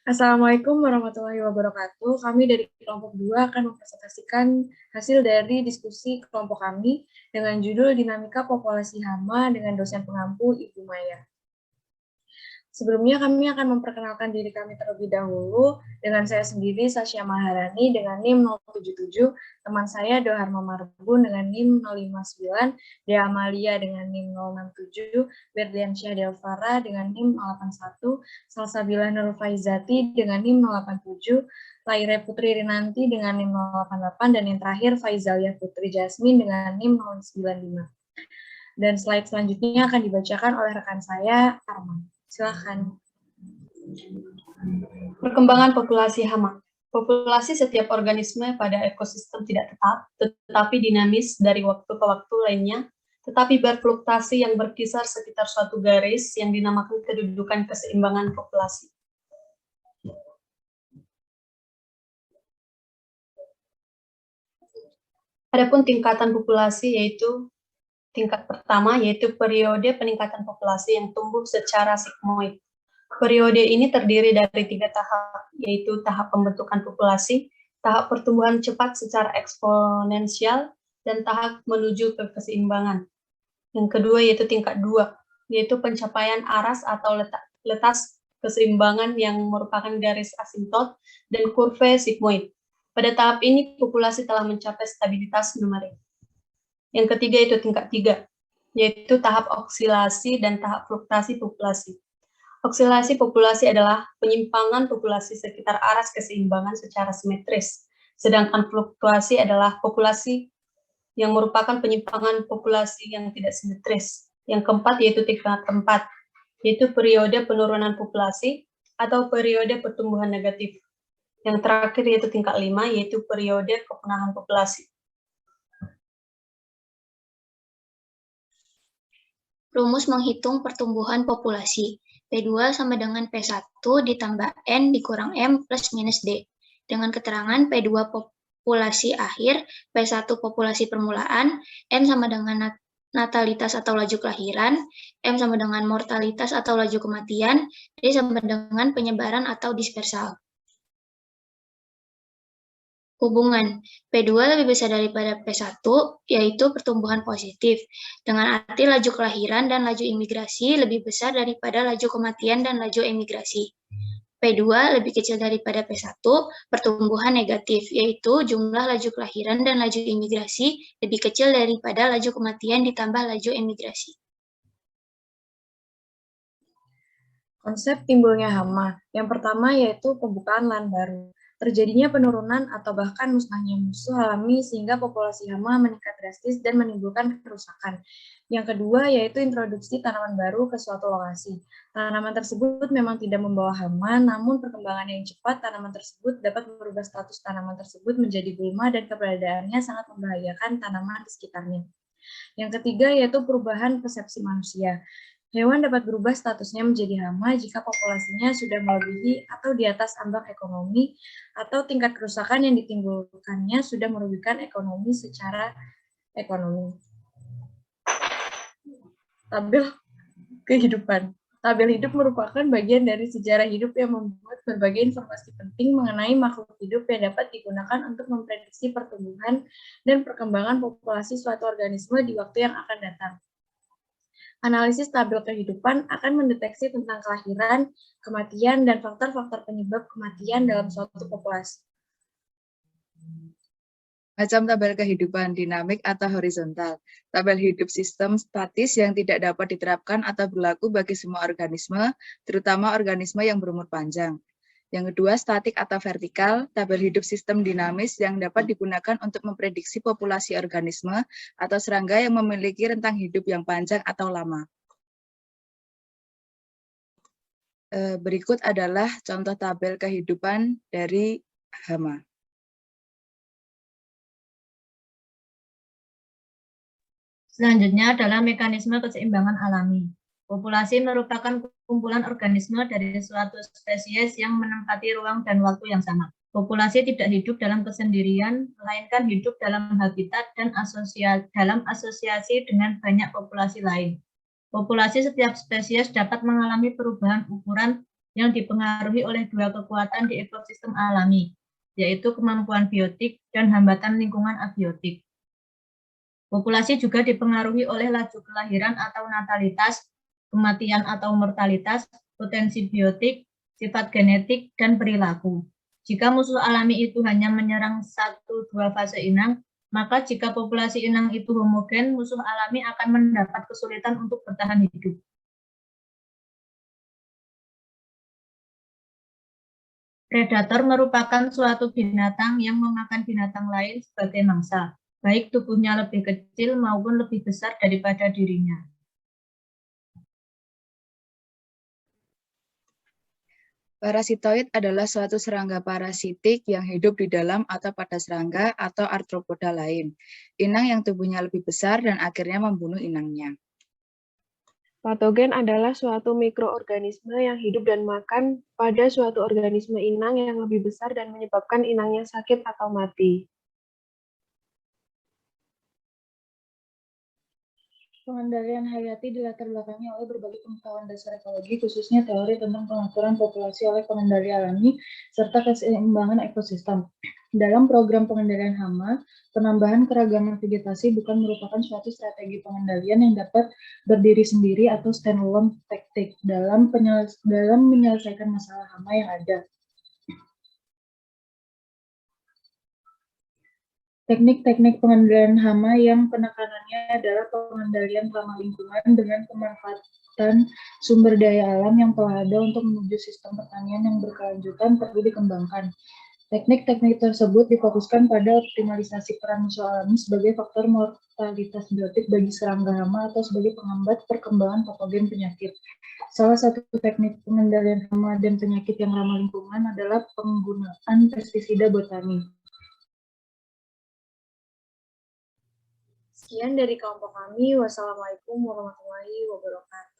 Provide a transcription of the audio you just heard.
Assalamualaikum warahmatullahi wabarakatuh. Kami dari kelompok 2 akan mempresentasikan hasil dari diskusi kelompok kami dengan judul Dinamika Populasi Hama dengan dosen pengampu Ibu Maya. Sebelumnya kami akan memperkenalkan diri kami terlebih dahulu dengan saya sendiri Sasha Maharani dengan NIM 077, teman saya Doharma Marbun dengan NIM 059, Dea Amalia dengan NIM 067, Berdiansyah Delvara dengan NIM 081, Salsabila Nur Faizati dengan NIM 087, Laire Putri Rinanti dengan NIM 088, dan yang terakhir Faizalia Putri Jasmine dengan NIM 095. Dan slide selanjutnya akan dibacakan oleh rekan saya, Arman. Silakan. Perkembangan populasi hama. Populasi setiap organisme pada ekosistem tidak tetap, tetapi dinamis dari waktu ke waktu lainnya, tetapi berfluktuasi yang berkisar sekitar suatu garis yang dinamakan kedudukan keseimbangan populasi. Adapun tingkatan populasi yaitu tingkat pertama yaitu periode peningkatan populasi yang tumbuh secara sigmoid. Periode ini terdiri dari 3 tahap, yaitu tahap pembentukan populasi, tahap pertumbuhan cepat secara eksponensial, dan tahap menuju ke keseimbangan. Yang kedua yaitu tingkat 2, yaitu pencapaian aras atau letas keseimbangan yang merupakan garis asimtot dan kurva sigmoid. Pada tahap ini, populasi telah mencapai stabilitas numerik. Yang ketiga itu tingkat 3, yaitu tahap oksilasi dan tahap fluktuasi populasi. Oksilasi populasi adalah penyimpangan populasi sekitar aras keseimbangan secara simetris, sedangkan fluktuasi adalah populasi yang merupakan penyimpangan populasi yang tidak simetris. Yang keempat yaitu tingkat 4, yaitu periode penurunan populasi atau periode pertumbuhan negatif. Yang terakhir yaitu tingkat 5, yaitu periode kepunahan populasi. Rumus menghitung pertumbuhan populasi. P2 sama dengan P1 ditambah N dikurang M plus minus D. Dengan keterangan P2 populasi akhir, P1 populasi permulaan, N sama dengan natalitas atau laju kelahiran, M sama dengan mortalitas atau laju kematian, D sama dengan penyebaran atau dispersal. Hubungan P2 lebih besar daripada P1, yaitu pertumbuhan positif, dengan arti laju kelahiran dan laju imigrasi lebih besar daripada laju kematian dan laju emigrasi. P2 lebih kecil daripada P1, pertumbuhan negatif, yaitu jumlah laju kelahiran dan laju imigrasi lebih kecil daripada laju kematian ditambah laju emigrasi. Konsep timbulnya hama. Yang pertama yaitu pembukaan lahan baru. Terjadinya penurunan atau bahkan musnahnya musuh alami sehingga populasi hama meningkat drastis dan menimbulkan kerusakan. Yang kedua yaitu introduksi tanaman baru ke suatu lokasi. Tanaman tersebut memang tidak membawa hama, namun perkembangan yang cepat tanaman tersebut dapat merubah status tanaman tersebut menjadi gulma dan keberadaannya sangat membahayakan tanaman di sekitarnya. Yang ketiga yaitu perubahan persepsi manusia. Hewan dapat berubah statusnya menjadi hama jika populasinya sudah melebihi atau di atas ambang ekonomi atau tingkat kerusakan yang ditimbulkannya sudah merugikan ekonomi secara ekonomi. Tabel kehidupan. Tabel hidup merupakan bagian dari sejarah hidup yang membuat berbagai informasi penting mengenai makhluk hidup yang dapat digunakan untuk memprediksi pertumbuhan dan perkembangan populasi suatu organisme di waktu yang akan datang. Analisis tabel kehidupan akan mendeteksi tentang kelahiran, kematian, dan faktor-faktor penyebab kematian dalam suatu populasi. Macam tabel kehidupan dinamik atau horizontal. Tabel hidup sistem statis yang tidak dapat diterapkan atau berlaku bagi semua organisme, terutama organisme yang berumur panjang. Yang kedua, statik atau vertikal, tabel hidup sistem dinamis yang dapat digunakan untuk memprediksi populasi organisme atau serangga yang memiliki rentang hidup yang panjang atau lama. Berikut adalah contoh tabel kehidupan dari hama. Selanjutnya adalah mekanisme keseimbangan alami. Populasi merupakan kumpulan organisme dari suatu spesies yang menempati ruang dan waktu yang sama. Populasi tidak hidup dalam kesendirian, melainkan hidup dalam habitat dan dalam asosiasi dengan banyak populasi lain. Populasi setiap spesies dapat mengalami perubahan ukuran yang dipengaruhi oleh dua kekuatan di ekosistem alami, yaitu kemampuan biotik dan hambatan lingkungan abiotik. Populasi juga dipengaruhi oleh laju kelahiran atau natalitas, kematian atau mortalitas, potensi biotik, sifat genetik, dan perilaku. Jika musuh alami itu hanya menyerang 1-2 fase inang, maka jika populasi inang itu homogen, musuh alami akan mendapat kesulitan untuk bertahan hidup. Predator merupakan suatu binatang yang memakan binatang lain sebagai mangsa, baik tubuhnya lebih kecil maupun lebih besar daripada dirinya. Parasitoid adalah suatu serangga parasitik yang hidup di dalam atau pada serangga atau arthropoda lain. Inang yang tubuhnya lebih besar dan akhirnya membunuh inangnya. Patogen adalah suatu mikroorganisme yang hidup dan makan pada suatu organisme inang yang lebih besar dan menyebabkan inangnya sakit atau mati. Pengendalian hayati dilatar belakangi oleh berbagai pengetahuan dasar ekologi, khususnya teori tentang pengaturan populasi oleh pengendali alami, serta keseimbangan ekosistem. Dalam program pengendalian hama, penambahan keragaman vegetasi bukan merupakan suatu strategi pengendalian yang dapat berdiri sendiri atau standalone tactic dalam menyelesaikan masalah hama yang ada. Teknik-teknik pengendalian hama yang penekanannya adalah pengendalian ramah lingkungan dengan pemanfaatan sumber daya alam yang telah ada untuk menuju sistem pertanian yang berkelanjutan perlu dikembangkan. Teknik-teknik tersebut difokuskan pada optimalisasi peran musuh alami sebagai faktor mortalitas biotik bagi serangga hama atau sebagai penghambat perkembangan patogen penyakit. Salah satu teknik pengendalian hama dan penyakit yang ramah lingkungan adalah penggunaan pestisida botani. Sekian dari kelompok kami. Wassalamualaikum warahmatullahi wabarakatuh.